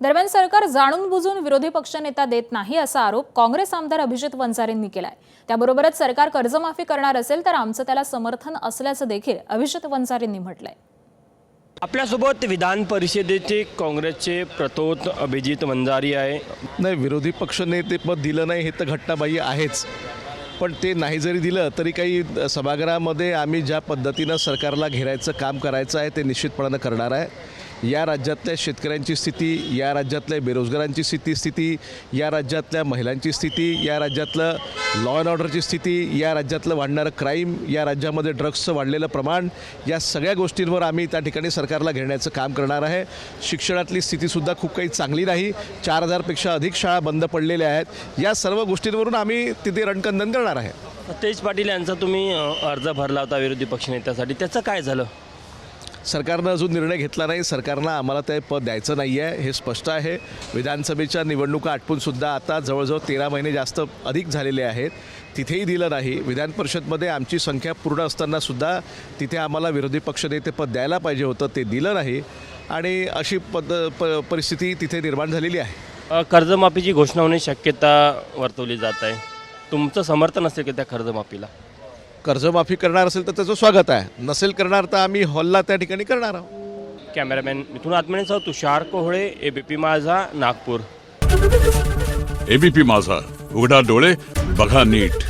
दरम्यान सरकार जाणून बुजून विरोधी पक्षनेता देत नाही असा आरोप काँग्रेस आमदार अभिजित वंजारेंनी केलाय। त्याबरोबरच सरकार कर्जमाफी करणार असेल तर आमचं त्याला समर्थन असल्याचं देखील अभिजित वंजारेंनी म्हटलंय। आपल्यासोबत विधान परिषदेचे काँग्रेसचे प्रतोद अभिजित वंजारी आहे। नाही, विरोधी पक्षनेतेपद दिलं नाही हे तर घटनाबाह्य आहेच, पण ते नाही जरी दिलं तरी काही सभागृहामध्ये आम्ही ज्या पद्धतीनं सरकारला घेरायचं काम करायचं आहे ते निश्चितपणानं करणार आहे। या राज्यातल्या शेतकऱ्यांची स्थिती, या राज्यातल्या बेरोजगारांची स्थिती, या राज्यातल्या महिलांची स्थिती, या राज्यातलं लॉ अँड ऑर्डरची स्थिती, या राज्यातलं वाढणारं क्राईम, या राज्यामध्ये ड्रग्सचं वाढलेलं प्रमाण, या सगळ्या गोष्टींवर आम्ही त्या ठिकाणी सरकारला घेण्याचं काम करणार आहे। शिक्षणातली स्थितीसुद्धा खूप काही चांगली नाही, 4000पेक्षा अधिक शाळा बंद पडलेल्या आहेत। या सर्व गोष्टींवरून आम्ही तिथे रणकंदन करणार आहे। तेज पाटील यांचा तुम्ही अर्ज भरला होता विरोधी पक्षनेत्यासाठी, त्याचं काय झालं? सरकारनं अजून निर्णय घेतला नाही। सरकारनं आम्हाला ते पद द्यायचं नाही आहे हे स्पष्ट आहे। विधानसभेच्या निवडणुका आटपूनसुद्धा आता जवळजवळ 13 महिने जास्त अधिक झालेले आहेत, तिथेही दिलं नाही। विधान परिषदमध्ये आमची संख्या पूर्ण असतानासुद्धा तिथे आम्हाला विरोधी पक्षनेते पद द्यायला पाहिजे होतं, ते दिलं नाही आणि अशी परिस्थिती तिथे निर्माण झालेली आहे। कर्जमाफीची घोषणा होण्याची शक्यता वर्तवली जात आहे, तुमचं समर्थन असेल की त्या कर्जमाफीला? कर्जमाफी करणार असेल तर त्याचं स्वागत आहे, नसेल करणार तर आम्ही हॉलला त्या ठिकाणी करणार आहोत। कॅमेरामॅन मिथुन आत्मनेसह तुषार कोहळे, एबीपी माझा, नागपूर। एबीपी माझा, उघडा डोळे बघा नीट।